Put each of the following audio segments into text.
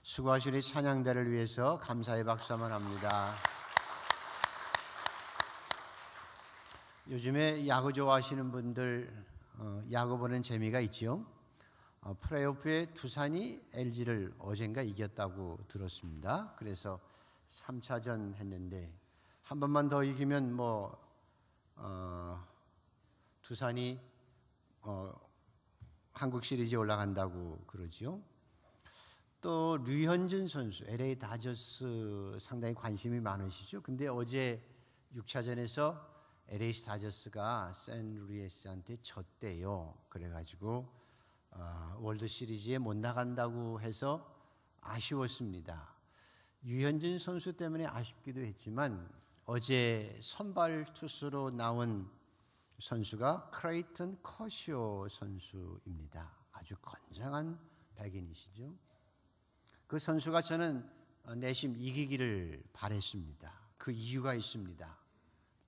수고하신 우리 찬양대를 위해서 감사의 박수 한번 합니다. 요즘에 야구 좋아하시는 분들 야구 보는 재미가 있지요. 플레이오프에 두산이 LG를 어젠가 이겼다고 들었습니다. 그래서 3차전 했는데 한 번만 더 이기면 두산이 한국 시리즈에 올라간다고 그러지요. 또 류현진 선수, LA 다저스 상당히 관심이 많으시죠. 근데 어제 6차전에서 LA 다저스가 샌루이스한테 졌대요. 그래가지고 월드 시리즈에 못 나간다고 해서 아쉬웠습니다. 류현진 선수 때문에 아쉽기도 했지만 어제 선발 투수로 나온 선수가 크레이턴 커쇼 선수입니다. 아주 건장한 백인이시죠. 그 선수가 저는 내심 이기기를 바랬습니다. 그 이유가 있습니다.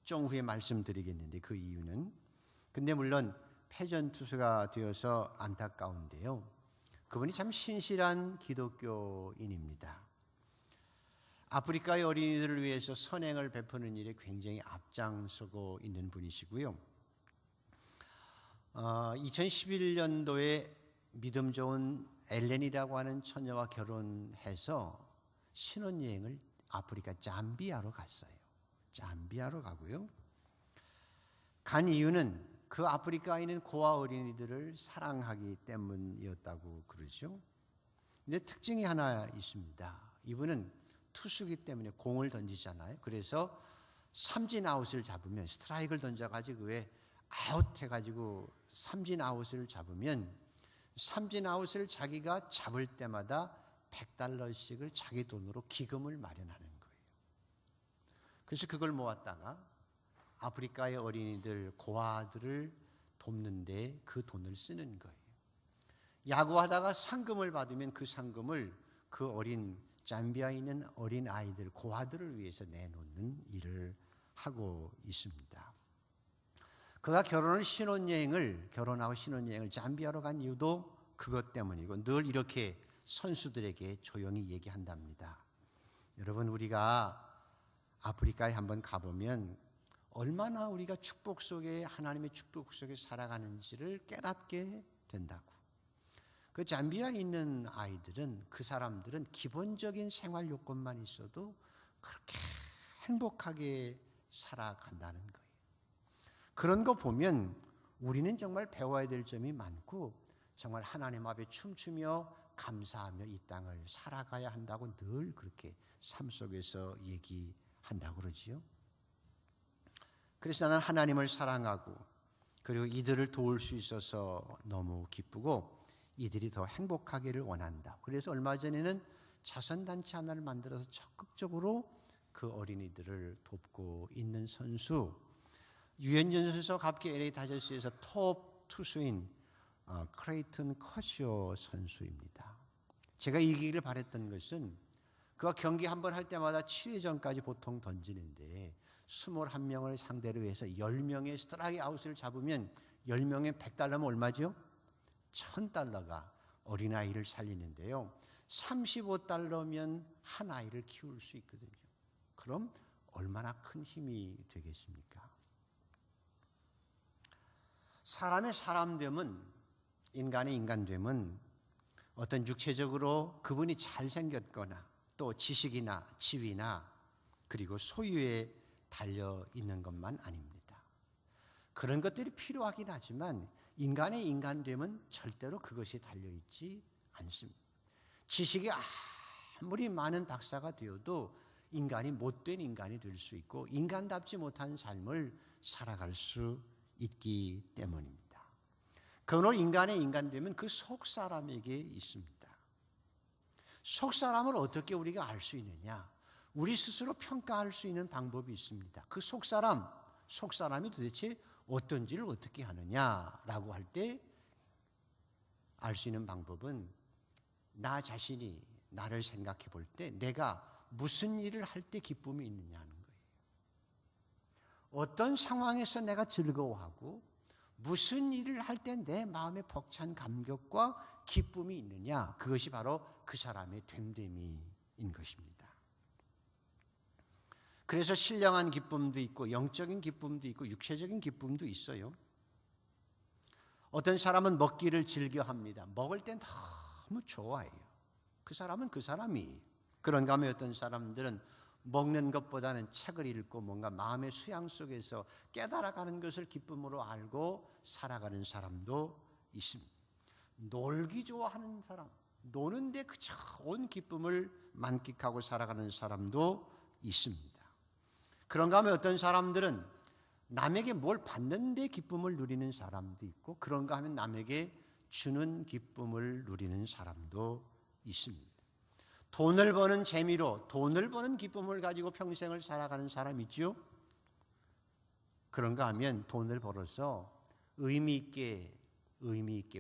좀 후에 말씀드리겠는데 그 이유는 근데 물론 패전 투수가 되어서 안타까운데요. 그분이 참 신실한 기독교인입니다. 아프리카의 어린이들을 위해서 선행을 베푸는 일에 굉장히 앞장서고 있는 분이시고요. 2011년도에 믿음 좋은 엘렌이라고 하는 처녀와 결혼해서 신혼여행을 아프리카 잠비아로 갔어요. 잠비아로 가고요. 간 이유는 그 아프리카에 있는 고아 어린이들을 사랑하기 때문이었다고 그러죠. 근데 특징이 하나 있습니다. 이분은 투수기 때문에 공을 던지잖아요. 그래서 삼진 아웃을 잡으면 스트라이크를 던져가지고 왜 아웃 해가지고 삼진 아웃을 잡으면 삼진 아웃을 자기가 잡을 때마다 $100씩을 자기 돈으로 기금을 마련하는 거예요. 그래서 그걸 모았다가 아프리카의 어린이들, 고아들을 돕는 데 그 돈을 쓰는 거예요. 야구하다가 상금을 받으면 그 상금을 그 어린 잠비아에 있는 어린 아이들, 고아들을 위해서 내놓는 일을 하고 있습니다. 그가 결혼하고 신혼여행을 잠비아로 간 이유도 그것 때문이고 늘 이렇게 선수들에게 조용히 얘기한답니다. 여러분, 우리가 아프리카에 한번 가보면 얼마나 우리가 축복 속에, 하나님의 축복 속에 살아가는지를 깨닫게 된다고. 그 잠비아에 있는 아이들은, 그 사람들은 기본적인 생활 요건만 있어도 그렇게 행복하게 살아간다는 거예요. 그런 거 보면 우리는 정말 배워야 될 점이 많고 정말 하나님 앞에 춤추며 감사하며 이 땅을 살아가야 한다고 늘 그렇게 삶 속에서 얘기한다고 그러지요. 그래서 나는 하나님을 사랑하고 그리고 이들을 도울 수 있어서 너무 기쁘고 이들이 더 행복하기를 원한다. 그래서 얼마 전에는 자선단체 하나를 만들어서 적극적으로 그 어린이들을 돕고 있는 선수, 류현진 선수 갑기 LA 다저스에서 톱 투수인 크레이턴 커쇼 선수입니다. 제가 이기기를 바랬던 것은 그가 경기 한 번 할 때마다 7회전까지 보통 던지는데 21명을 상대로 해서 10명의 스트라이크 아웃을 잡으면 10명에 $100면 얼마죠? $1,000가 어린아이를 살리는데요. $35면 한 아이를 키울 수 있거든요. 그럼 얼마나 큰 힘이 되겠습니까? 사람의 사람됨은, 인간의 인간됨은 어떤 육체적으로 그분이 잘생겼거나 또 지식이나 지위나 그리고 소유에 달려 있는 것만 아닙니다. 그런 것들이 필요하긴 하지만 인간의 인간됨은 절대로 그것이 달려있지 않습니다. 지식이 아무리 많은 박사가 되어도 인간이 못된 인간이 될 수 있고 인간답지 못한 삶을 살아갈 수 있기 때문입니다. 그러나 인간의 인간됨은 그 속사람에게 있습니다. 속사람을 어떻게 우리가 알 수 있느냐? 우리 스스로 평가할 수 있는 방법이 있습니다. 그 속사람이 도대체 어떤지를 어떻게 하느냐라고 할 때 알 수 있는 방법은 나 자신이 나를 생각해 볼 때 내가 무슨 일을 할 때 기쁨이 있느냐는 거예요. 어떤 상황에서 내가 즐거워하고 무슨 일을 할 때 내 마음에 벅찬 감격과 기쁨이 있느냐? 그것이 바로 그 사람의 됨됨이인 것입니다. 그래서 신령한 기쁨도 있고 영적인 기쁨도 있고 육체적인 기쁨도 있어요. 어떤 사람은 먹기를 즐겨합니다. 먹을 땐 너무 좋아해요. 그 사람은 그 사람이. 그런가 하면 어떤 사람들은 먹는 것보다는 책을 읽고 뭔가 마음의 수양 속에서 깨달아가는 것을 기쁨으로 알고 살아가는 사람도 있습니다. 놀기 좋아하는 사람, 노는데 그저 온 기쁨을 만끽하고 살아가는 사람도 있습니다. 그런가 하면 어떤 사람들은 남에게 뭘 받는 데 기쁨을 누리는 사람도 있고, 그런가 하면 남에게 주는 기쁨을 누리는 사람도 있습니다. 돈을 버는 재미로 돈을 버는 기쁨을 가지고 평생을 살아가는 사람이 있죠. 그런가 하면 돈을 벌어서 의미 있게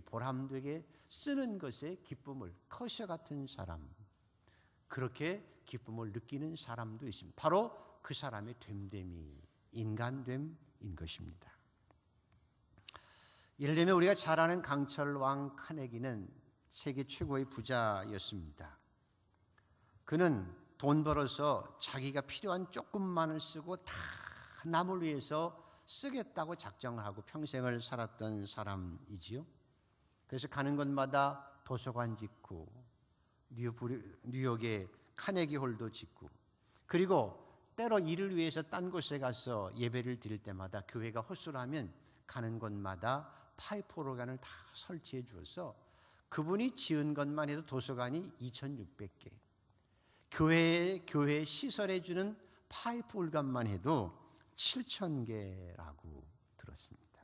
보람되게 쓰는 것에 기쁨을, 커셔 같은 사람, 그렇게 기쁨을 느끼는 사람도 있습니다. 바로 그 사람의 됨됨이, 인간됨인 것입니다. 예를 들면 우리가 잘 아는 강철 왕 카네기는 세계 최고의 부자였습니다. 그는 돈 벌어서 자기가 필요한 조금만을 쓰고 다 남을 위해서 쓰겠다고 작정하고 평생을 살았던 사람이지요. 그래서 가는 곳마다 도서관 짓고 뉴욕의 카네기 홀도 짓고, 그리고 때로 일을 위해서 딴 곳에 가서 예배를 드릴 때마다 교회가 헛술하면 가는 곳마다 파이프 오르간을 다 설치해 주어서 그분이 지은 것만 해도 도서관이 2,600개, 교회 시설해 주는 파이프 올간만 해도 7,000개라고 들었습니다.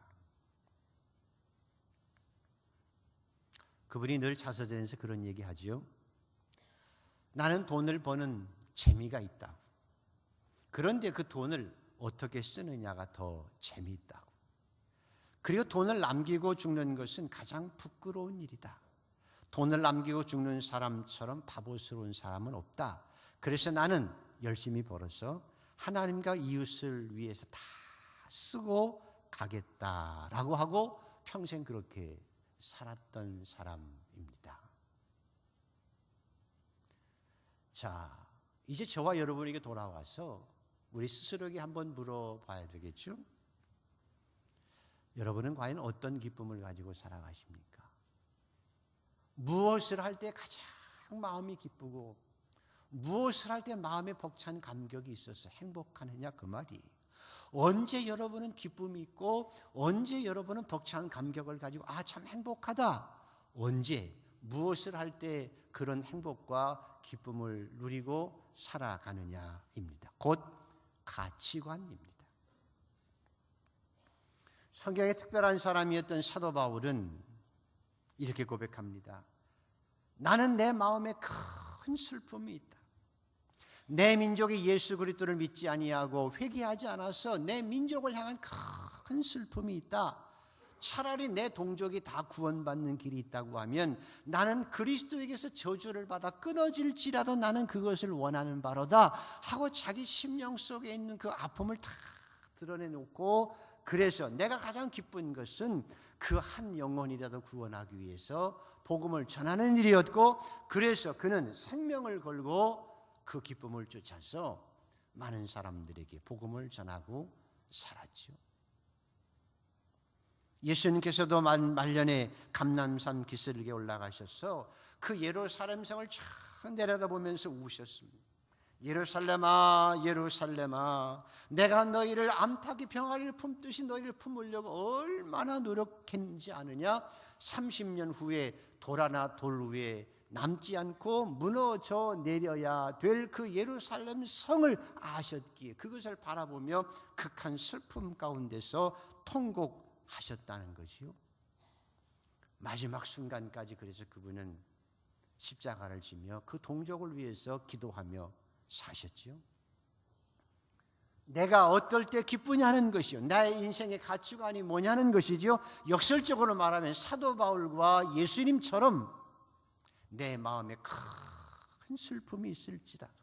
그분이 늘 자서전에서 그런 얘기 하지요. 나는 돈을 버는 재미가 있다. 그런데 그 돈을 어떻게 쓰느냐가 더 재미있다고. 그리고 돈을 남기고 죽는 것은 가장 부끄러운 일이다. 돈을 남기고 죽는 사람처럼 바보스러운 사람은 없다. 그래서 나는 열심히 벌어서 하나님과 이웃을 위해서 다 쓰고 가겠다라고 하고 평생 그렇게 살았던 사람입니다. 자, 이제 저와 여러분에게 돌아와서 우리 스스로에게 한번 물어봐야 되겠죠? 여러분은 과연 어떤 기쁨을 가지고 살아가십니까? 무엇을 할 때 가장 마음이 기쁘고 무엇을 할 때 마음에 벅찬 감격이 있어서 행복하느냐, 그 말이. 언제 여러분은 기쁨이 있고 언제 여러분은 벅찬 감격을 가지고 참 행복하다, 언제 무엇을 할 때 그런 행복과 기쁨을 누리고 살아가느냐입니다. 곧 가치관입니다. 성경의 특별한 사람이었던 사도 바울은 이렇게 고백합니다. 나는 내 마음에 큰 슬픔이 있다. 내 민족이 예수 그리스도를 믿지 아니하고 회개하지 않아서 내 민족을 향한 큰 슬픔이 있다. 차라리 내 동족이 다 구원받는 길이 있다고 하면 나는 그리스도에게서 저주를 받아 끊어질지라도 나는 그것을 원하는 바로다 하고 자기 심령 속에 있는 그 아픔을 다 드러내놓고, 그래서 내가 가장 기쁜 것은 그 한 영혼이라도 구원하기 위해서 복음을 전하는 일이었고, 그래서 그는 생명을 걸고 그 기쁨을 쫓아서 많은 사람들에게 복음을 전하고 살았죠. 예수님께서도 말년에 감람산 기슭에 올라가셔서 그 예루살렘 성을 쫙 내려다보면서 우셨습니다. 예루살렘아 예루살렘아, 내가 너희를 암탉이 병아리를 품듯이 너희를 품으려고 얼마나 노력했는지 아느냐. 30년 후에 돌 하나 돌 위에 남지 않고 무너져 내려야 될 그 예루살렘 성을 아셨기에 그것을 바라보며 극한 슬픔 가운데서 통곡하셨다는 것이요. 마지막 순간까지 그래서 그분은 십자가를 지며 그 동족을 위해서 기도하며 사셨지요. 내가 어떨 때 기쁘냐는 것이요, 나의 인생의 가치관이 뭐냐는 것이죠. 역설적으로 말하면 사도 바울과 예수님처럼 내 마음에 큰 슬픔이 있을지라도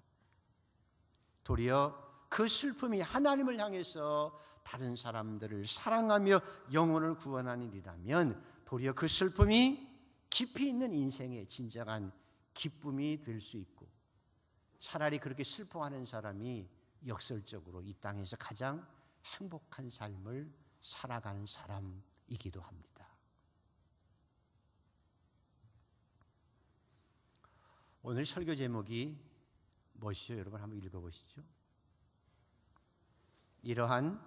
도리어 그 슬픔이 하나님을 향해서 다른 사람들을 사랑하며 영혼을 구원하는 일이라면 도리어 그 슬픔이 깊이 있는 인생의 진정한 기쁨이 될 수 있고, 차라리 그렇게 슬퍼하는 사람이 역설적으로 이 땅에서 가장 행복한 삶을 살아가는 사람이기도 합니다. 오늘 설교 제목이 무엇이죠? 여러분 한번 읽어보시죠. 이러한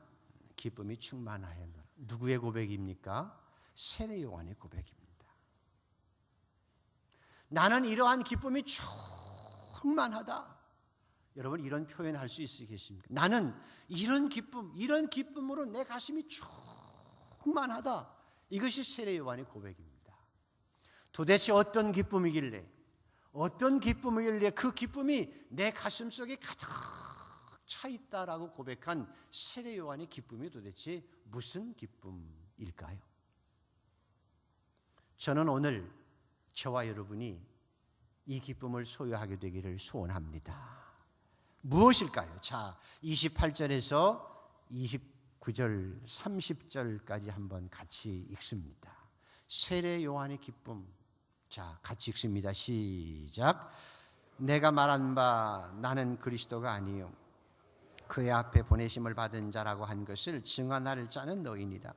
기쁨이 충만하였노라. 누구의 고백입니까? 세례 요한의 고백입니다. 나는 이러한 기쁨이 충만하다. 여러분 이런 표현할 수 있으시겠습니까? 나는 이런 기쁨으로 내 가슴이 충만하다. 이것이 세례 요한의 고백입니다. 도대체 어떤 기쁨이길래 그 기쁨이 내 가슴 속에 가득 차 있다라고 고백한 세례 요한의 기쁨이 도대체 무슨 기쁨일까요? 저는 오늘 저와 여러분이 이 기쁨을 소유하게 되기를 소원합니다. 무엇일까요? 자, 28절에서 29절, 30절까지 한번 같이 읽습니다. 세례 요한의 기쁨. 자, 같이 읽습니다. 시작. 내가 말한 바 나는 그리스도가 아니요 그의 앞에 보내심을 받은 자라고 한 것을 증언할 자는 너희니라.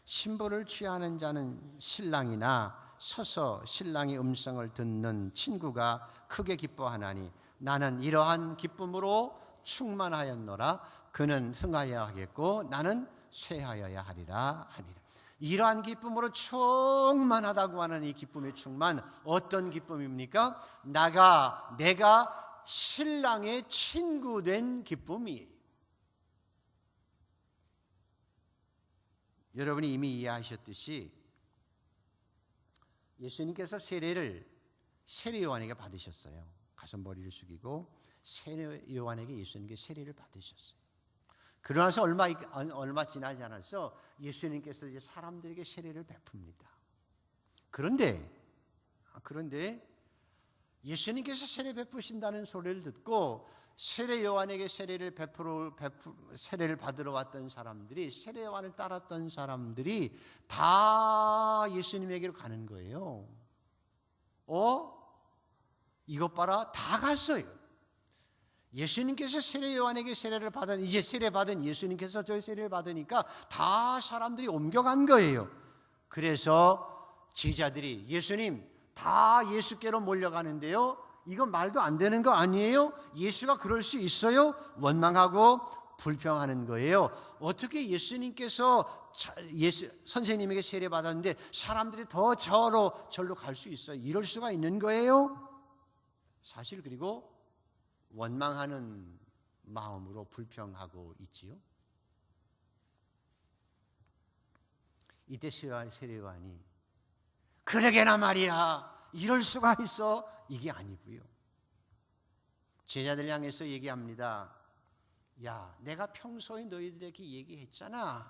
신부를 취하는 자는 신랑이나 서서 신랑의 음성을 듣는 친구가 크게 기뻐하나니 나는 이러한 기쁨으로 충만하였노라. 그는 흥하여야 하겠고 나는 쇠하여야 하리라 하니라. 이러한 기쁨으로 충만하다고 하는 이 기쁨의 충만, 어떤 기쁨입니까? 내가 신랑의 친구 된 기쁨이에요. 여러분이 이미 이해하셨듯이 예수님께서 세례 요한에게 받으셨어요. 가서 머리를 숙이고 세례 요한에게 예수님께 세례를 받으셨어요. 그러나서 얼마 지나지 않아서 예수님께서 이제 사람들에게 세례를 베풉니다. 그런데 예수님께서 세례 베푸신다는 소리를 듣고 세례 요한에게 세례를 받으러 왔던 사람들이, 세례 요한을 따랐던 사람들이 다 예수님에게로 가는 거예요. 이것 봐라, 다 갔어요. 예수님께서 세례 요한에게 이제 세례 받은 예수님께서 저희 세례를 받으니까 다 사람들이 옮겨간 거예요. 그래서 제자들이 예수님 다 예수께로 몰려가는데요, 이건 말도 안 되는 거 아니에요? 예수가 그럴 수 있어요? 원망하고 불평하는 거예요. 어떻게 예수님께서 선생님에게 세례 받았는데 사람들이 더 절로 갈 수 있어요? 이럴 수가 있는 거예요? 사실 그리고 원망하는 마음으로 불평하고 있지요. 이때 세례 요한이 그러게나 말이야, 이럴 수가 있어, 이게 아니고요. 제자들 향해서 얘기합니다. 야, 내가 평소에 너희들에게 얘기했잖아.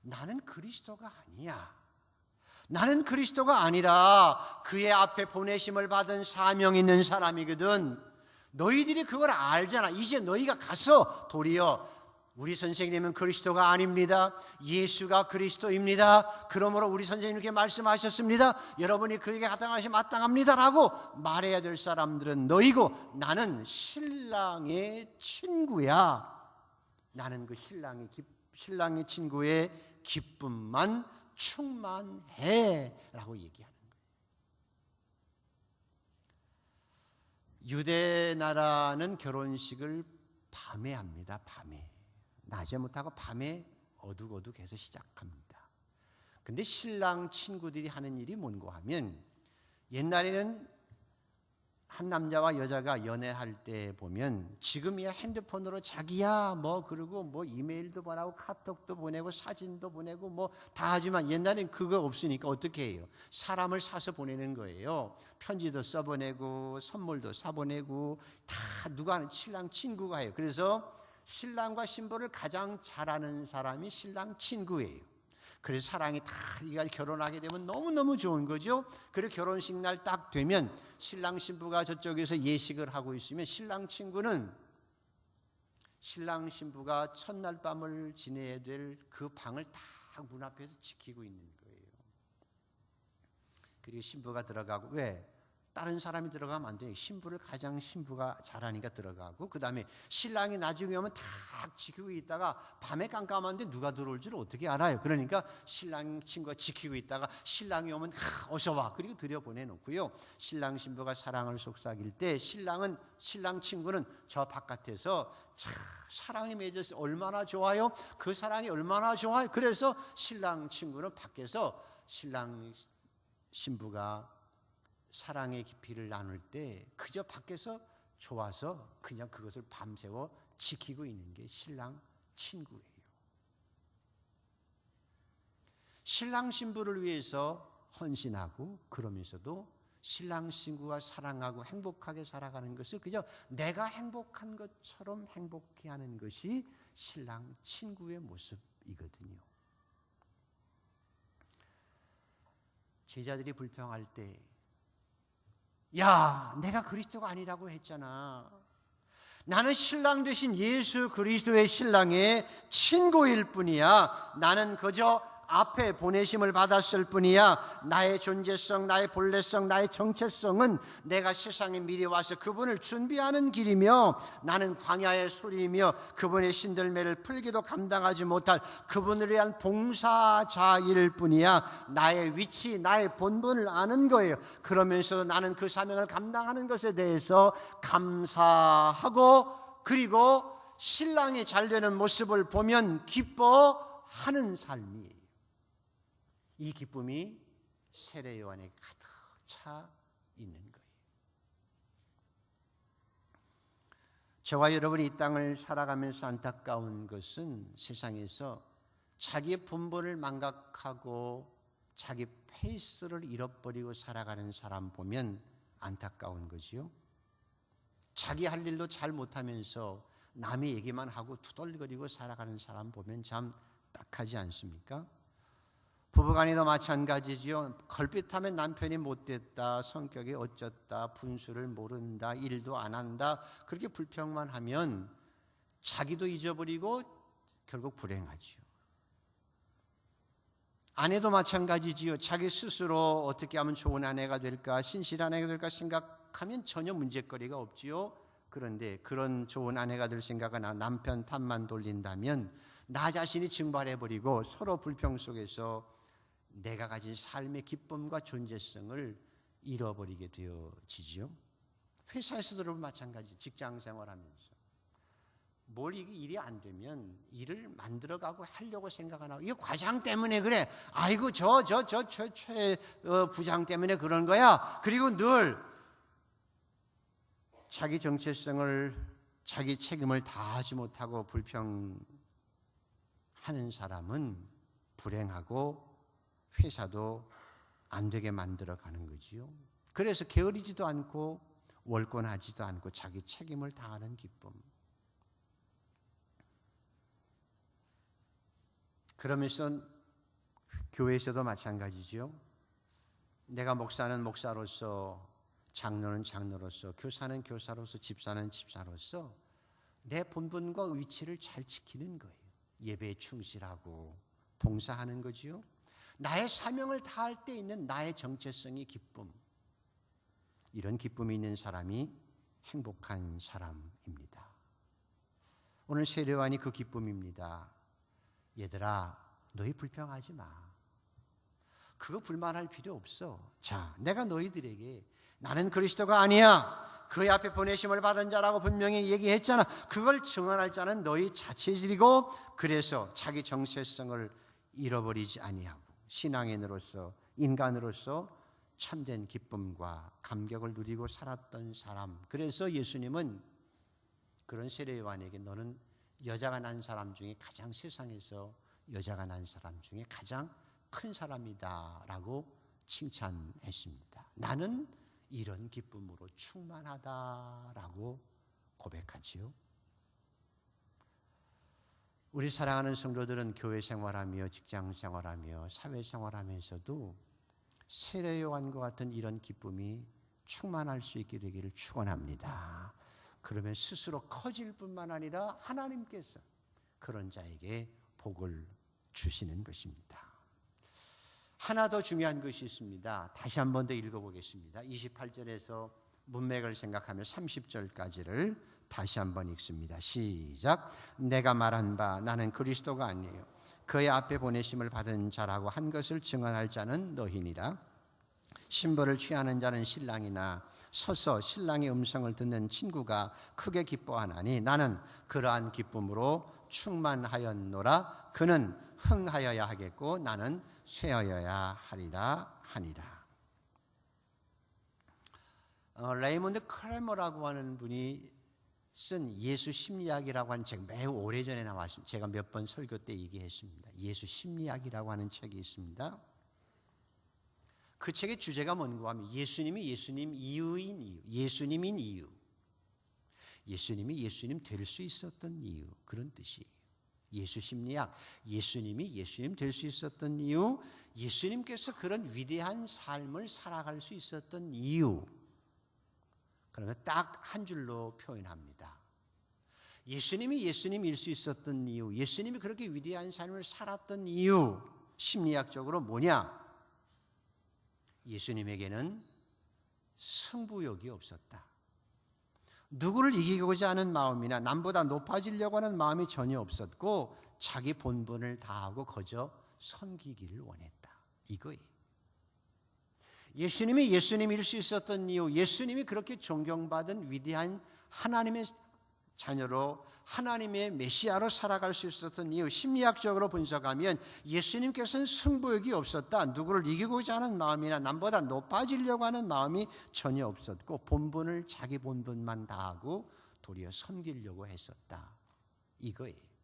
나는 그리스도가 아니야. 나는 그리스도가 아니라 그의 앞에 보내심을 받은 사명 있는 사람이거든. 너희들이 그걸 알잖아. 이제 너희가 가서 도리어 우리 선생님은 그리스도가 아닙니다. 예수가 그리스도입니다. 그러므로 우리 선생님께 말씀하셨습니다. 여러분이 그에게 합당하시 마땅합니다라고 말해야 될 사람들은 너희고, 나는 신랑의 친구야. 나는 그 신랑의 친구의 기쁨만 충만해 라고 얘기하는 거예요. 유대 나라는 결혼식을 밤에 합니다. 밤에. 낮에 못하고 밤에 어둑어둑해서 시작합니다. 근데 신랑 친구들이 하는 일이 뭔고 하면, 옛날에는 한 남자와 여자가 연애할 때 보면 지금이야 핸드폰으로 자기야 그러고 이메일도 보내고 카톡도 보내고 사진도 보내고 다 하지만 옛날엔 그거 없으니까 어떻게 해요? 사람을 사서 보내는 거예요. 편지도 써보내고 선물도 사보내고 다 누가 하는 신랑 친구가 해요. 그래서 신랑과 신부를 가장 잘하는 사람이 신랑 친구예요. 그래서 사랑이 다 결혼하게 되면 너무너무 좋은 거죠. 그리고 결혼식 날 딱 되면 신랑 신부가 저쪽에서 예식을 하고 있으면 신랑 친구는 신랑 신부가 첫날 밤을 지내야 될 그 방을 다 문 앞에서 지키고 있는 거예요. 그리고 신부가 들어가고, 왜? 다른 사람이 들어가면 안 돼요. 신부를 가장 신부가 잘하니까 들어가고, 그 다음에 신랑이 나중에 오면 다 지키고 있다가 밤에 깜깜한데 누가 들어올 줄 어떻게 알아요? 그러니까 신랑 친구가 지키고 있다가 신랑이 오면 어서 와, 그리고 들여보내놓고요. 신랑 신부가 사랑을 속삭일 때 신랑 친구는 저 바깥에서 참 사랑이 맺어서 얼마나 좋아요? 그 사랑이 얼마나 좋아요? 그래서 신랑 친구는 밖에서 신랑 신부가 사랑의 깊이를 나눌 때 그저 밖에서 좋아서 그냥 그것을 밤새워 지키고 있는 게 신랑 친구예요. 신랑 신부를 위해서 헌신하고, 그러면서도 신랑 신부가 사랑하고 행복하게 살아가는 것을 그저 내가 행복한 것처럼 행복해 하는 것이 신랑 친구의 모습이거든요. 제자들이 불평할 때, 야, 내가 그리스도가 아니라고 했잖아. 나는 신랑 되신 예수 그리스도의 신랑의 친구일 뿐이야. 나는 그저 앞에 보내심을 받았을 뿐이야. 나의 존재성, 나의 본래성, 나의 정체성은 내가 세상에 미리 와서 그분을 준비하는 길이며, 나는 광야의 소리이며 그분의 신들매를 풀기도 감당하지 못할 그분을 위한 봉사자일 뿐이야. 나의 위치, 나의 본분을 아는 거예요. 그러면서 나는 그 사명을 감당하는 것에 대해서 감사하고, 그리고 신랑이 잘 되는 모습을 보면 기뻐하는 삶이에요. 이 기쁨이 세례 요한에 가득 차 있는 거예요. 저와 여러분이 이 땅을 살아가면서 안타까운 것은 세상에서 자기의 본분을 망각하고 자기 페이스를 잃어버리고 살아가는 사람 보면 안타까운 거지요. 자기 할 일도 잘 못하면서 남의 얘기만 하고 투덜거리고 살아가는 사람 보면 참 딱하지 않습니까? 부부간에도 마찬가지지요. 걸핏하면 남편이 못됐다, 성격이 어쩌다, 분수를 모른다, 일도 안 한다, 그렇게 불평만 하면 자기도 잊어버리고 결국 불행하지요. 아내도 마찬가지지요. 자기 스스로 어떻게 하면 좋은 아내가 될까, 신실한 아내가 될까 생각하면 전혀 문제거리가 없지요. 그런데 그런 좋은 아내가 될 생각은 남편 탓만 돌린다면 나 자신이 증발해버리고 서로 불평 속에서 내가 가진 삶의 기쁨과 존재성을 잃어버리게 되어지지요. 회사에서도 마찬가지, 직장 생활하면서 뭘 일이 안 되면 일을 만들어가고 하려고 생각 안 하고, 이거 과장 때문에 그래, 아이고 최 부장 때문에 그런 거야. 그리고 늘 자기 정체성을, 자기 책임을 다하지 못하고 불평하는 사람은 불행하고 회사도 안 되게 만들어 가는 거지요. 그래서 게으르지도 않고 월권하지도 않고 자기 책임을 다하는 기쁨. 그러면서 교회에서도 마찬가지죠. 내가 목사는 목사로서, 장로는 장로로서, 교사는 교사로서, 집사는 집사로서 내 본분과 위치를 잘 지키는 거예요. 예배에 충실하고 봉사하는 거지요. 나의 사명을 다할 때 있는 나의 정체성의 기쁨, 이런 기쁨이 있는 사람이 행복한 사람입니다. 오늘 세례 요한이 그 기쁨입니다. 얘들아, 너희 불평하지 마. 그거 불만할 필요 없어. 자, 내가 너희들에게 나는 그리스도가 아니야, 그의 앞에 보내심을 받은 자라고 분명히 얘기했잖아. 그걸 증언할 자는 너희 자체질이고, 그래서 자기 정체성을 잃어버리지 아니하고 신앙인으로서, 인간으로서 참된 기쁨과 감격을 누리고 살았던 사람. 그래서 예수님은 그런 세례 요한에게 너는 여자가 난 사람 중에 가장, 세상에서 여자가 난 사람 중에 가장 큰 사람이다 라고 칭찬했습니다. 나는 이런 기쁨으로 충만하다라고 고백하지요. 우리 사랑하는 성도들은 교회 생활하며 직장 생활하며 사회 생활하면서도 세례 요한과 같은 이런 기쁨이 충만할 수 있게 되기를 축원합니다. 그러면 스스로 커질 뿐만 아니라 하나님께서 그런 자에게 복을 주시는 것입니다. 하나 더 중요한 것이 있습니다. 다시 한 번 더 읽어보겠습니다. 28절에서 문맥을 생각하며 30절까지를 다시 한번 읽습니다. 시작. 내가 말한 바 나는 그리스도가 아니에요. 그의 앞에 보내심을 받은 자라고 한 것을 증언할 자는 너희니라. 신부를 취하는 자는 신랑이나 서서 신랑의 음성을 듣는 친구가 크게 기뻐하나니 나는 그러한 기쁨으로 충만하였노라. 그는 흥하여야 하겠고 나는 쇠하여야 하리라 하니라. 레이몬드 크레머라고 하는 분이 쓴 예수 심리학이라고 하는 책, 매우 오래전에 나왔습니다. 제가 몇 번 설교 때 얘기했습니다. 예수 심리학이라고 하는 책이 있습니다. 그 책의 주제가 뭔가 하면 예수님이 예수님 이유인 이유, 예수님인 이유, 예수님이 예수님 될 수 있었던 이유, 그런 뜻이에요. 예수 심리학, 예수님이 예수님 될 수 있었던 이유, 예수님께서 그런 위대한 삶을 살아갈 수 있었던 이유. 그러면 딱 한 줄로 표현합니다. 예수님이 예수님일 수 있었던 이유, 예수님이 그렇게 위대한 삶을 살았던 이유, 심리학적으로 뭐냐? 예수님에게는 승부욕이 없었다. 누구를 이기고자 하는 마음이나 남보다 높아지려고 하는 마음이 전혀 없었고 자기 본분을 다하고 거저 섬기기를 원했다. 이거예요. 예수님이 예수님일 수 있었던 이유, 예수님이 그렇게 존경받은 위대한 하나님의 자녀로 하나님의 메시아로 살아갈 수 있었던 이유, 심리학적으로 분석하면 예수님께서는 승부욕이 없었다. 누구를 이기고자 하는 마음이나 남보다 높아지려고 하는 마음이 전혀 없었고 본분을 자기 본분만 다하고 도리어 섬기려고 했었다. 이거예요.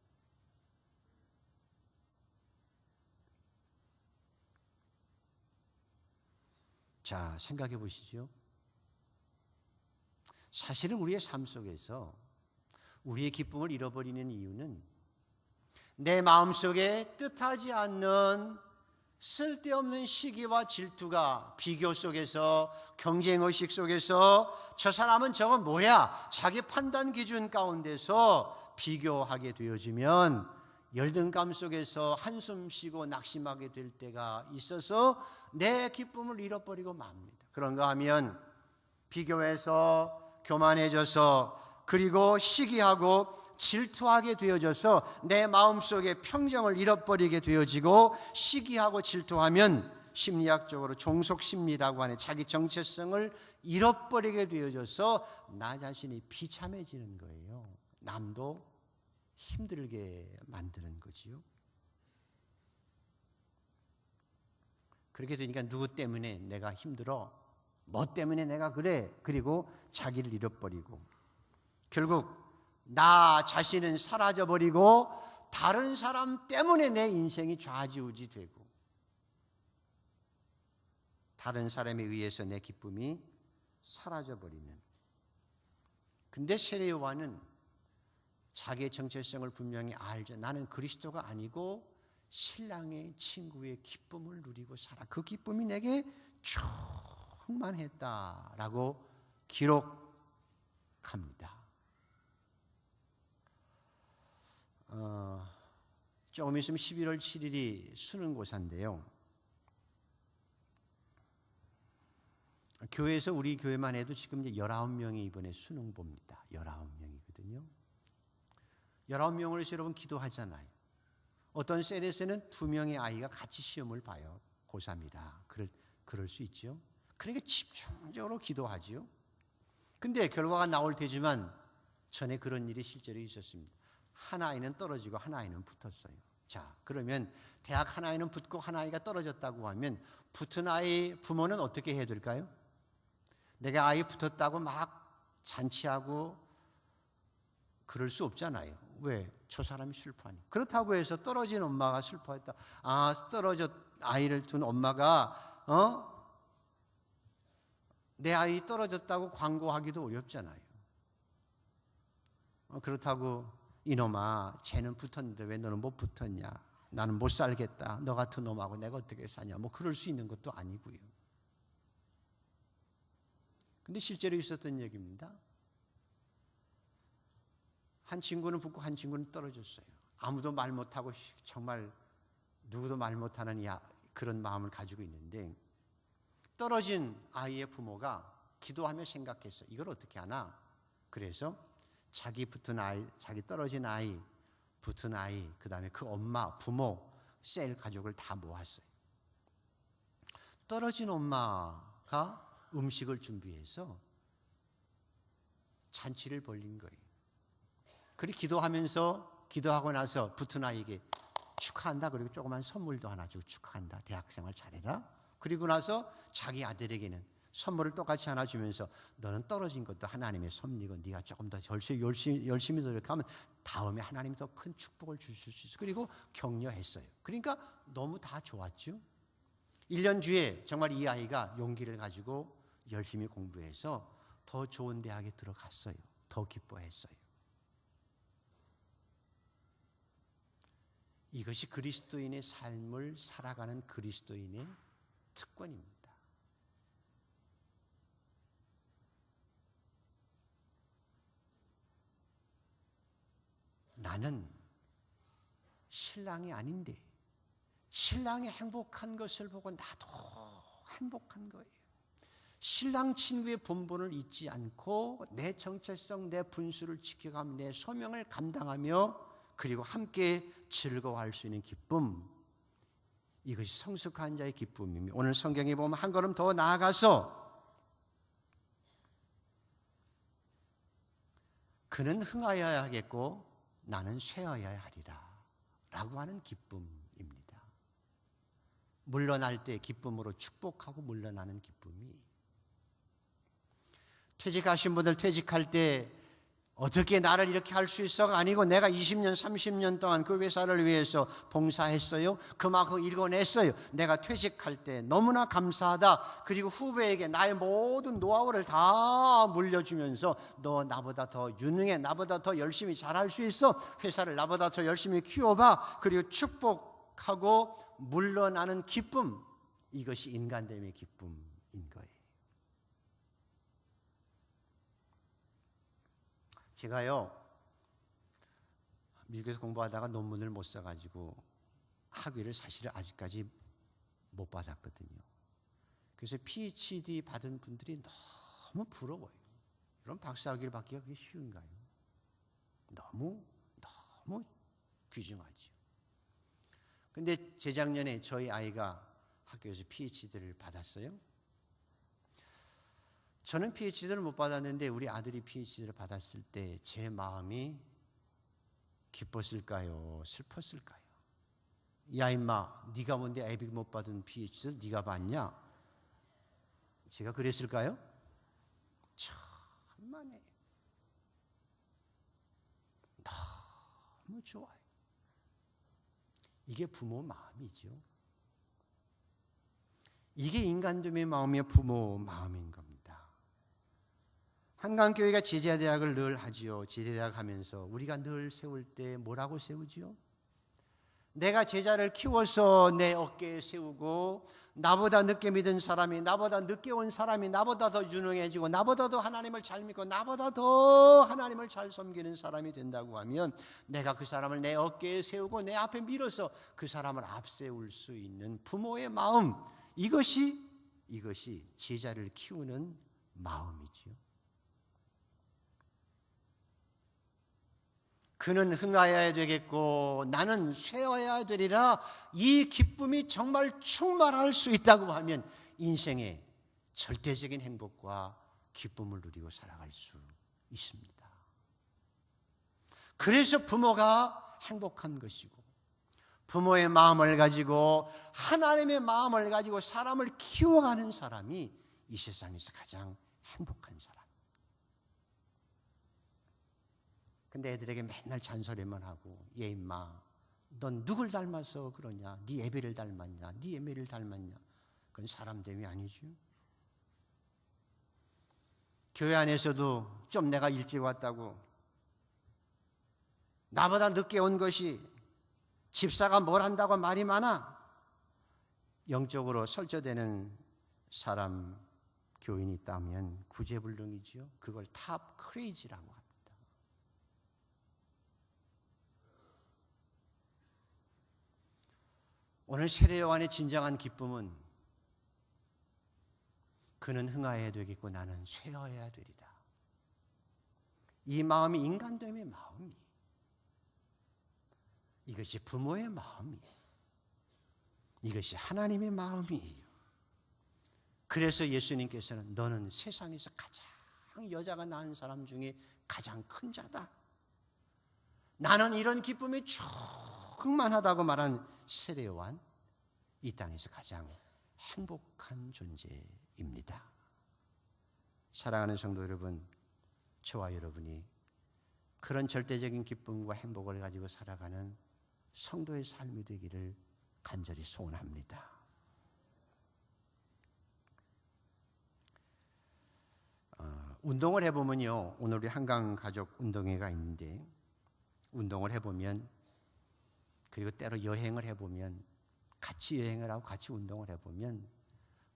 자, 생각해 보시죠. 사실은 우리의 삶 속에서 우리의 기쁨을 잃어버리는 이유는 내 마음속에 뜻하지 않는 쓸데없는 시기와 질투가 비교 속에서 경쟁의식 속에서 저 사람은 저건 뭐야? 자기 판단 기준 가운데서 비교하게 되어지면 열등감 속에서 한숨 쉬고 낙심하게 될 때가 있어서 내 기쁨을 잃어버리고 맙니다. 그런가 하면 비교해서 교만해져서 그리고 시기하고 질투하게 되어져서 내 마음속에 평정을 잃어버리게 되어지고 시기하고 질투하면 심리학적으로 종속심리라고 하는 자기 정체성을 잃어버리게 되어져서 나 자신이 비참해지는 거예요. 남도 힘들게 만드는 거지요. 그렇게 되니까 누구 때문에 내가 힘들어? 뭐 때문에 내가 그래? 그리고 자기를 잃어버리고 결국 나 자신은 사라져버리고 다른 사람 때문에 내 인생이 좌지우지 되고 다른 사람에 의해서 내 기쁨이 사라져버리는. 근데 세례 요한은 자기의 정체성을 분명히 알죠. 나는 그리스도가 아니고 신랑의 친구의 기쁨을 누리고 살아. 그 기쁨이 내게 충만했다라고 기록합니다. 조금 있으면 11월 7일이 수능고사인데요. 교회에서 우리 교회만 해도 지금 이제 19명이 이번에 수능 봅니다. 19명이거든요. 19명을 해서 여러분 기도하잖아요. 어떤 셀에서는 2명의 아이가 같이 시험을 봐요. 고3이라. 그럴 수 있죠. 그러니까 집중적으로 기도하지요. 근데 결과가 나올 테지만 전에 그런 일이 실제로 있었습니다. 한 아이는 떨어지고 한 아이는 붙었어요. 자, 그러면 대학 한 아이는 붙고 한 아이가 떨어졌다고 하면 붙은 아이 부모는 어떻게 해야 될까요? 내가 아이 붙었다고 막 잔치하고 그럴 수 없잖아요. 왜? 저 사람이 슬퍼하니. 그렇다고 해서 떨어진 엄마가 슬퍼했다. 아이를 둔 엄마가 내 아이 떨어졌다고 광고하기도 어렵잖아요. 그렇다고 이놈아 쟤는 붙었는데 왜 너는 못 붙었냐. 나는 못 살겠다. 너 같은 놈하고 내가 어떻게 사냐. 뭐 그럴 수 있는 것도 아니고요. 근데 실제로 있었던 얘기입니다. 한 친구는 붙고 한 친구는 떨어졌어요. 아무도 말 못하고 정말 누구도 말 못하는 그런 마음을 가지고 있는데, 떨어진 아이의 부모가 기도하며 생각했어요. 이걸 어떻게 하나? 그래서 자기 붙은 아이, 자기 떨어진 아이, 붙은 아이, 그 다음에 그 엄마, 부모, 셀 가족을 다 모았어요. 떨어진 엄마가 음식을 준비해서 잔치를 벌린 거예요. 그리고 기도하고 나서 붙은 아이에게 축하한다. 그리고 조그만 선물도 하나 주고 축하한다. 대학생활 잘해라. 그리고 나서 자기 아들에게는 선물을 똑같이 하나 주면서 너는 떨어진 것도 하나님의 섭리고 네가 조금 더 열심히 노력하면 다음에 하나님이 더 큰 축복을 주실 수 있어. 그리고 격려했어요. 그러니까 너무 다 좋았죠. 1년 뒤에 정말 이 아이가 용기를 가지고 열심히 공부해서 더 좋은 대학에 들어갔어요. 더 기뻐했어요. 이것이 그리스도인의 삶을 살아가는 그리스도인의 특권입니다. 나는 신랑이 아닌데 신랑이 행복한 것을 보고 나도 행복한 거예요. 신랑 친구의 본분을 잊지 않고 내 정체성, 내 분수를 지켜가며 내 소명을 감당하며 그리고 함께 즐거워할 수 있는 기쁨, 이것이 성숙한 자의 기쁨입니다. 오늘 성경에 보면 한 걸음 더 나아가서 그는 흥하여야 하겠고 나는 쇠하여야 하리라 라고 하는 기쁨입니다. 물러날 때 기쁨으로 축복하고 물러나는 기쁨이, 퇴직하신 분들 퇴직할 때 어떻게 나를 이렇게 할 수 있어가 아니고 내가 20년 30년 동안 그 회사를 위해서 봉사했어요. 그만큼 읽어냈어요. 내가 퇴직할 때 너무나 감사하다. 그리고 후배에게 나의 모든 노하우를 다 물려주면서 너 나보다 더 유능해, 나보다 더 열심히 잘할 수 있어, 회사를 나보다 더 열심히 키워봐. 그리고 축복하고 물러나는 기쁨, 이것이 인간됨의 기쁨인 거예요. 제가요 미국에서 공부하다가 논문을 못 써가지고 학위를 사실은 아직까지 못 받았거든요. 그래서 PhD 받은 분들이 너무 부러워요. 그럼 박사학위를 받기가 그게 쉬운가요? 너무 귀중하죠. 근데 재작년에 저희 아이가 학교에서 PhD를 받았어요. 저는 PhD를 못 받았는데 우리 아들이 PhD를 받았을 때 제 마음이 기뻤을까요? 슬펐을까요? 야 임마, 네가 뭔데 애비 못 받은 PhD를 네가 받냐? 제가 그랬을까요? 천만에 너무 좋아요. 이게 부모 마음이죠. 이게 인간됨의 마음이 부모 마음인 겁니다. 한강교회가 제자대학을 늘 하지요. 제자대학 하면서 우리가 늘 세울 때 뭐라고 세우지요? 내가 제자를 키워서 내 어깨에 세우고 나보다 늦게 믿은 사람이, 나보다 늦게 온 사람이 나보다 더 유능해지고 나보다 더 하나님을 잘 믿고 나보다 더 하나님을 잘 섬기는 사람이 된다고 하면 내가 그 사람을 내 어깨에 세우고 내 앞에 밀어서 그 사람을 앞세울 수 있는 부모의 마음, 이것이 제자를 키우는 마음이지요. 그는 흥하여야 되겠고 나는 쇠하여야 되리라. 이 기쁨이 정말 충만할 수 있다고 하면 인생의 절대적인 행복과 기쁨을 누리고 살아갈 수 있습니다. 그래서 부모가 행복한 것이고 부모의 마음을 가지고 하나님의 마음을 가지고 사람을 키워가는 사람이 이 세상에서 가장 행복한 사람. 근데 애들에게 맨날 잔소리만 하고, 얘 임마 넌 누굴 닮아서 그러냐, 네 애비를 닮았냐, 네 애미를 닮았냐, 그건 사람됨이 아니죠. 교회 안에서도 좀 내가 일찍 왔다고, 나보다 늦게 온 것이 집사가 뭘 한다고 말이 많아, 영적으로 설정되는 사람, 교인이 있다면 구제불능이지요. 그걸 탑 크레이지라고 합니다. 오늘 세례 요한의 진정한 기쁨은 그는 흥하여야 되겠고 나는 쇠하여야 되리다. 이 마음이 인간됨의 마음이, 이것이 부모의 마음이, 이것이 하나님의 마음이에요. 그래서 예수님께서는 너는 세상에서 가장 여자가 낳은 사람 중에 가장 큰 자다. 나는 이런 기쁨이 충만하다고 말한 세례 요한, 이 땅에서 가장 행복한 존재입니다. 사랑하는 성도 여러분, 저와 여러분이 그런 절대적인 기쁨과 행복을 가지고 살아가는 성도의 삶이 되기를 간절히 소원합니다. 운동을 해보면요, 오늘 우리 한강 가족 운동회가 있는데 운동을 해보면, 그리고 때로 여행을 해보면, 같이 여행을 하고 같이 운동을 해보면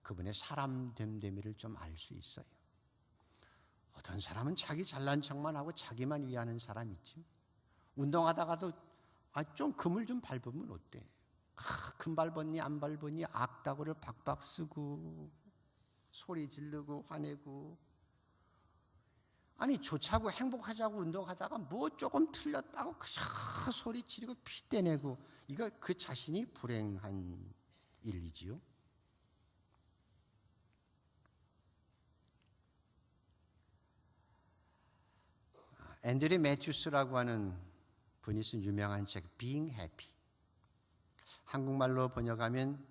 그분의 사람 됨됨이를 좀 알 수 있어요. 어떤 사람은 자기 잘난 척만 하고 자기만 위하는 사람이 있죠. 운동하다가도 좀 금을 좀 밟으면 어때? 금 밟았니 안 밟았니 악다구를 박박 쓰고 소리 지르고 화내고, 아니 좋자고 행복하자고 운동하다가 뭐 조금 틀렸다고 그저 소리 지르고 피 떼내고, 이거 그 자신이 불행한 일이지요. 앤드류 매튜스라고 하는 분이 쓴 유명한 책 Being Happy, 한국말로 번역하면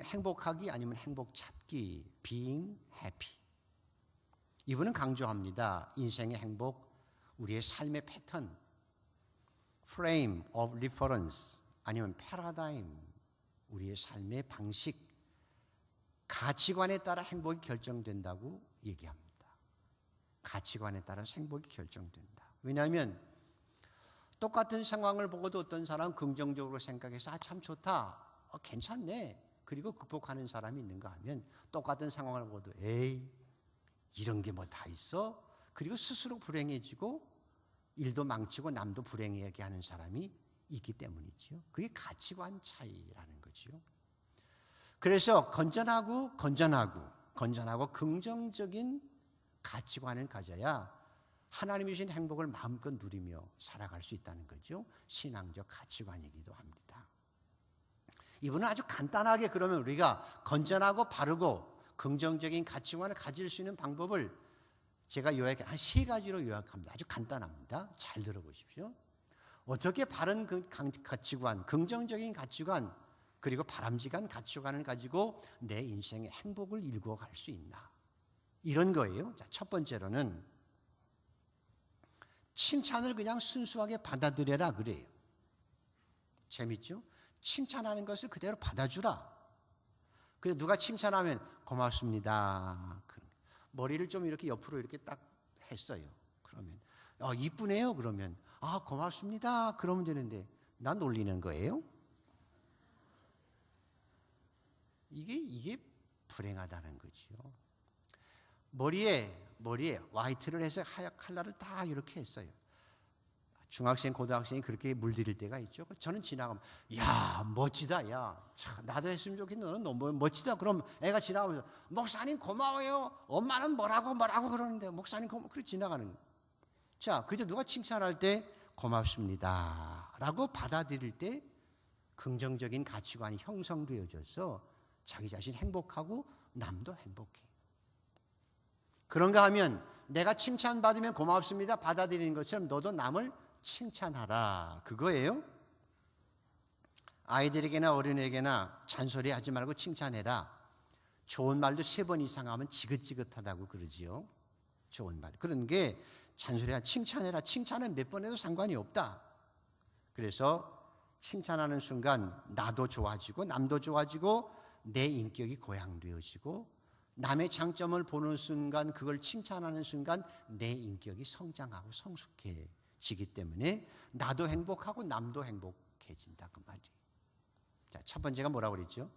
행복하기 아니면 행복 찾기, Being Happy. 이분은 강조합니다. 인생의 행복, 우리의 삶의 패턴, Frame of Reference 아니면 Paradigm, 우리의 삶의 방식, 가치관에 따라 행복이 결정된다고 얘기합니다. 가치관에 따라서 행복이 결정된다. 왜냐하면 똑같은 상황을 보고도 어떤 사람은 긍정적으로 생각해서 참 좋다, 괜찮네, 그리고 극복하는 사람이 있는가 하면 똑같은 상황을 보고도 에이 이런 게 뭐 다 있어? 그리고 스스로 불행해지고 일도 망치고 남도 불행하게 하는 사람이 있기 때문이죠. 그게 가치관 차이라는 거죠. 그래서 건전하고 긍정적인 가치관을 가져야 하나님이 주신 행복을 마음껏 누리며 살아갈 수 있다는 거죠. 신앙적 가치관이기도 합니다. 이분은 아주 간단하게 그러면 우리가 건전하고 바르고 긍정적인 가치관을 가질 수 있는 방법을 제가 요약해 한 3가지로 요약합니다. 아주 간단합니다. 잘 들어보십시오. 어떻게 바른 가치관, 긍정적인 가치관, 그리고 바람직한 가치관을 가지고 내 인생의 행복을 이루어 갈 수 있나, 이런 거예요. 자, 첫 번째로는 칭찬을 그냥 순수하게 받아들여라 그래요. 재밌죠? 칭찬하는 것을 그대로 받아주라. 그래서 누가 칭찬하면 고맙습니다. 머리를 좀 이렇게 옆으로 이렇게 딱 했어요. 그러면 이쁘네요. 그러면 고맙습니다. 그러면 되는데 나 놀리는 거예요? 이게 불행하다는 거죠. 머리에 화이트를 해서 하얗 칼라를 다 이렇게 했어요. 중학생, 고등학생이 그렇게 물들일 때가 있죠. 저는 지나가면 야 멋지다, 야 나도 했으면 좋겠는데 너는 너무 멋지다. 그럼 애가 지나가면서 목사님 고마워요. 엄마는 뭐라고 그러는데 목사님 그렇게 지나가는 거예요. 자, 그저 누가 칭찬할 때 고맙습니다 라고 받아들일 때 긍정적인 가치관이 형성되어져서 자기 자신 행복하고 남도 행복해. 그런가 하면 내가 칭찬받으면 고맙습니다 받아들이는 것처럼 너도 남을 칭찬하라, 그거예요. 아이들에게나 어린애에게나 잔소리하지 말고 칭찬해라. 좋은 말도 3번 이상 하면 지긋지긋하다고 그러지요. 좋은 말, 그런 게 잔소리야. 칭찬해라. 칭찬은 몇 번 해도 상관이 없다. 그래서 칭찬하는 순간 나도 좋아지고 남도 좋아지고 내 인격이 고양되어지고 남의 장점을 보는 순간, 그걸 칭찬하는 순간 내 인격이 성장하고 성숙해지기 때문에 나도 행복하고 남도 행복해진다, 그 말이에요. 자, 첫 번째가 뭐라고 그랬죠?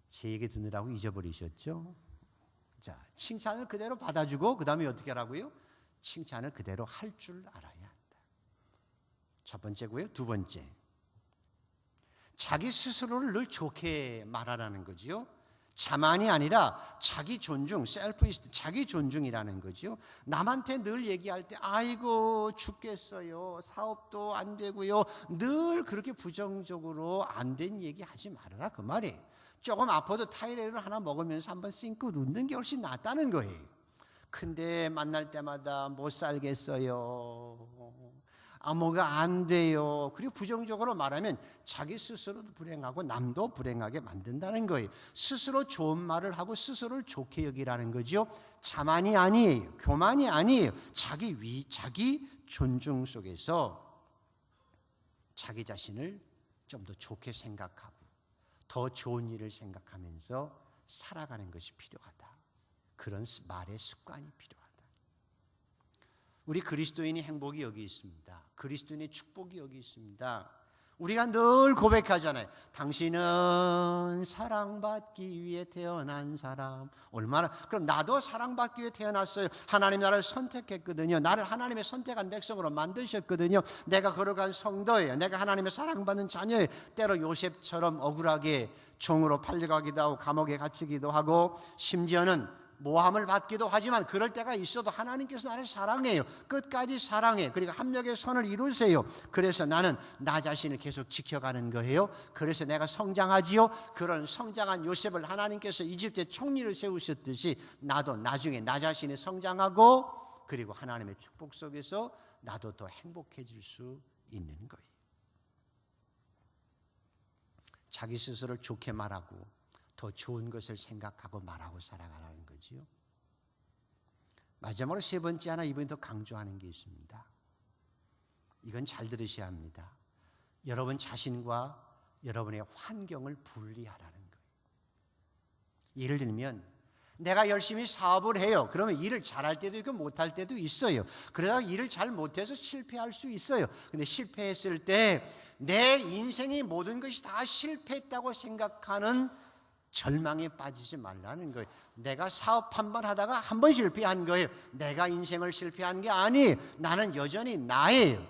제 얘기 듣느라고 잊어버리셨죠? 자, 칭찬을 그대로 받아주고 그 다음에 어떻게 하라고요? 칭찬을 그대로 할 줄 알아야 한다. 첫 번째고요. 두 번째, 자기 스스로를 늘 좋게 말하라는 거지요. 자만이 아니라 자기 존중, 셀프이스트, 자기 존중이라는 거죠. 남한테 늘 얘기할 때 아이고 죽겠어요, 사업도 안 되고요, 늘 그렇게 부정적으로 안 된 얘기 하지 말아라 그 말이에요. 조금 아파도 타이레놀 하나 먹으면서 한번 싱긋 웃는 게 훨씬 낫다는 거예요. 근데 만날 때마다 못 살겠어요, 뭐가 안 돼요, 그리고 부정적으로 말하면 자기 스스로도 불행하고 남도 불행하게 만든다는 거예요. 스스로 좋은 말을 하고 스스로를 좋게 여기라는 거죠. 자만이 아니에요, 교만이 아니에요. 자기 존중 속에서 자기 자신을 좀 더 좋게 생각하고 더 좋은 일을 생각하면서 살아가는 것이 필요하다. 그런 말의 습관이 필요하다. 우리 그리스도인의 행복이 여기 있습니다. 그리스도인의 축복이 여기 있습니다. 우리가 늘 고백하잖아요. 당신은 사랑받기 위해 태어난 사람. 얼마나, 그럼 나도 사랑받기 위해 태어났어요. 하나님 나를 선택했거든요. 나를 하나님의 선택한 백성으로 만드셨거든요. 내가 걸어간 성도예요. 내가 하나님의 사랑받는 자녀예요. 때로 요셉처럼 억울하게 종으로 팔려가기도 하고 감옥에 갇히기도 하고 심지어는 모함을 받기도 하지만 그럴 때가 있어도 하나님께서 나를 사랑해요. 끝까지 사랑해요. 그러니까 합력의 선을 이루세요. 그래서 나는 나 자신을 계속 지켜가는 거예요. 그래서 내가 성장하지요. 그런 성장한 요셉을 하나님께서 이집트의 총리로 세우셨듯이 나도 나중에 나 자신이 성장하고 그리고 하나님의 축복 속에서 나도 더 행복해질 수 있는 거예요. 자기 스스로를 좋게 말하고 더 좋은 것을 생각하고 말하고 살아가라는 거지요. 마지막으로 세 번째 하나 이번에 더 강조하는 게 있습니다. 이건 잘 들으셔야 합니다. 여러분 자신과 여러분의 환경을 분리하라는 거예요. 예를 들면 내가 열심히 사업을 해요. 그러면 일을 잘할 때도 있고 못할 때도 있어요. 그러다가 일을 잘 못해서 실패할 수 있어요. 근데 실패했을 때 내 인생의 모든 것이 다 실패했다고 생각하는 절망에 빠지지 말라는 거예요. 내가 사업 한 번 하다가 한 번 실패한 거예요. 내가 인생을 실패한 게 아니에요. 나는 여전히 나예요.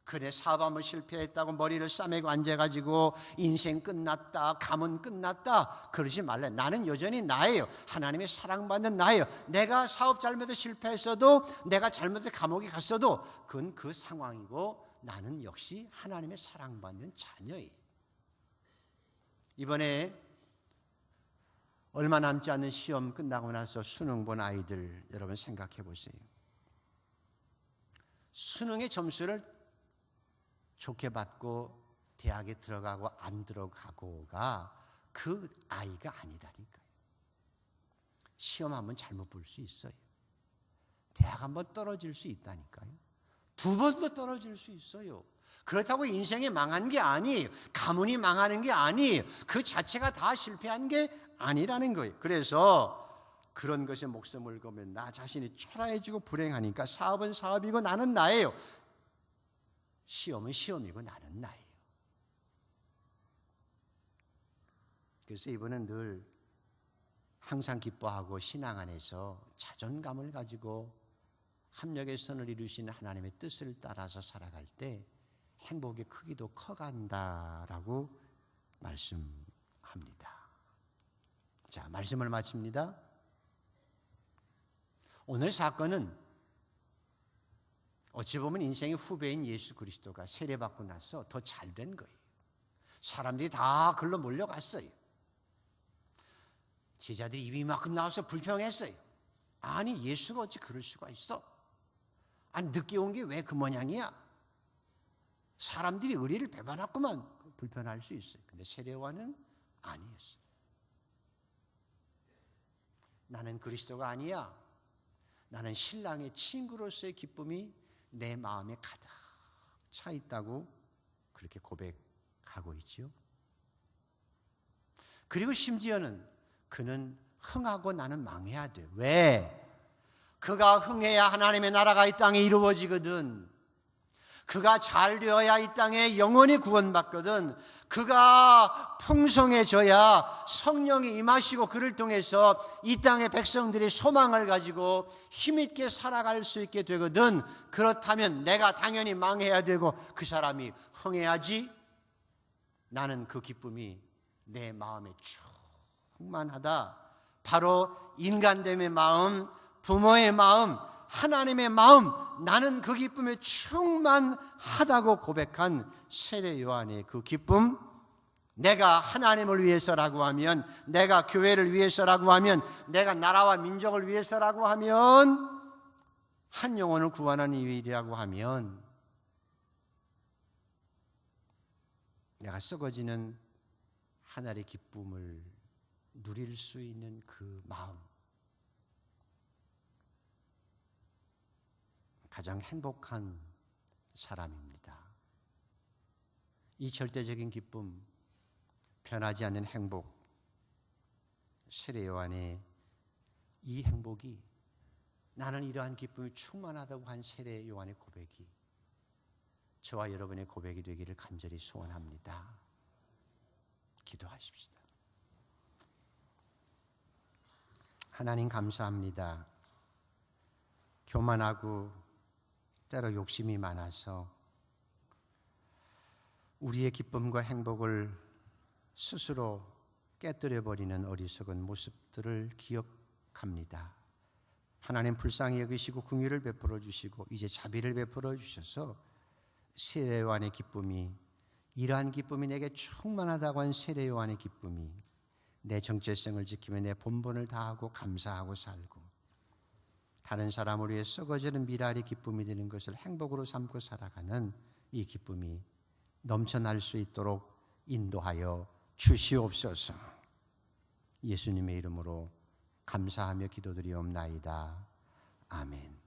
그래 사업 한 번 실패했다고 머리를 싸매고 앉아가지고 인생 끝났다, 가문 끝났다 그러지 말래. 나는 여전히 나예요. 하나님의 사랑받는 나예요. 내가 사업 잘못해서 실패했어도 내가 잘못해서 감옥에 갔어도 그건 그 상황이고 나는 역시 하나님의 사랑받는 자녀예요. 이번에 얼마 남지 않은 시험 끝나고 나서 수능 본 아이들 여러분 생각해 보세요. 수능의 점수를 좋게 받고 대학에 들어가고 안 들어가고가 그 아이가 아니라니까요. 시험 한번 잘못 볼 수 있어요. 대학 한번 떨어질 수 있다니까요. 두 번도 떨어질 수 있어요. 그렇다고 인생이 망한 게 아니에요. 가문이 망하는 게 아니에요. 그 자체가 다 실패한 게 아니라는 거예요. 그래서 그런 것에 목숨을 걸면 나 자신이 초라해지고 불행하니까 사업은 사업이고 나는 나예요. 시험은 시험이고 나는 나예요. 그래서 이분은 늘 항상 기뻐하고 신앙 안에서 자존감을 가지고 합력의 선을 이루시는 하나님의 뜻을 따라서 살아갈 때 행복의 크기도 커간다라고 말씀합니다. 자, 말씀을 마칩니다. 오늘 사건은 어찌 보면 인생의 후배인 예수 그리스도가 세례받고 나서 더 잘된 거예요. 사람들이 다 글로 몰려갔어요. 제자들이 입이 이만큼 나와서 불평했어요. 아니 예수가 어찌 그럴 수가 있어? 아니 늦게 온 게 왜 그 모양이야? 사람들이 의리를 배반했구만. 불편할 수 있어요. 근데 세례요한은 아니었어요. 나는 그리스도가 아니야. 나는 신랑의 친구로서의 기쁨이 내 마음에 가득 차 있다고 그렇게 고백하고 있죠. 그리고 심지어는 그는 흥하고 나는 망해야 돼. 왜? 그가 흥해야 하나님의 나라가 이 땅에 이루어지거든. 그가 잘 되어야 이 땅에 영원히 구원받거든. 그가 풍성해져야 성령이 임하시고 그를 통해서 이 땅의 백성들이 소망을 가지고 힘있게 살아갈 수 있게 되거든. 그렇다면 내가 당연히 망해야 되고 그 사람이 흥해야지. 나는 그 기쁨이 내 마음에 충만하다. 바로 인간됨의 마음, 부모의 마음, 하나님의 마음, 나는 그 기쁨에 충만하다고 고백한 세례 요한의 그 기쁨, 내가 하나님을 위해서라고 하면, 내가 교회를 위해서라고 하면, 내가 나라와 민족을 위해서라고 하면, 한 영혼을 구원하는 일이라고 하면, 내가 썩어지는 하늘의 기쁨을 누릴 수 있는 그 마음, 가장 행복한 사람입니다. 이 절대적인 기쁨, 변하지 않는 행복, 세례 요한의 이 행복이, 나는 이러한 기쁨이 충만하다고 한 세례 요한의 고백이 저와 여러분의 고백이 되기를 간절히 소원합니다. 기도하십시다. 하나님 감사합니다. 교만하고 때로 욕심이 많아서 우리의 기쁨과 행복을 스스로 깨뜨려버리는 어리석은 모습들을 기억합니다. 하나님 불쌍히 여기시고 긍휼을 베풀어 주시고 이제 자비를 베풀어 주셔서 세례 요한의 기쁨이, 이러한 기쁨이 내게 충만하다고 한 세례 요한의 기쁨이 내 정체성을 지키며 내 본분을 다하고 감사하고 살고 다른 사람을 위해 썩어지는 미랄의 기쁨이 되는 것을 행복으로 삼고 살아가는 이 기쁨이 넘쳐날 수 있도록 인도하여 주시옵소서. 예수님의 이름으로 감사하며 기도드리옵나이다. 아멘.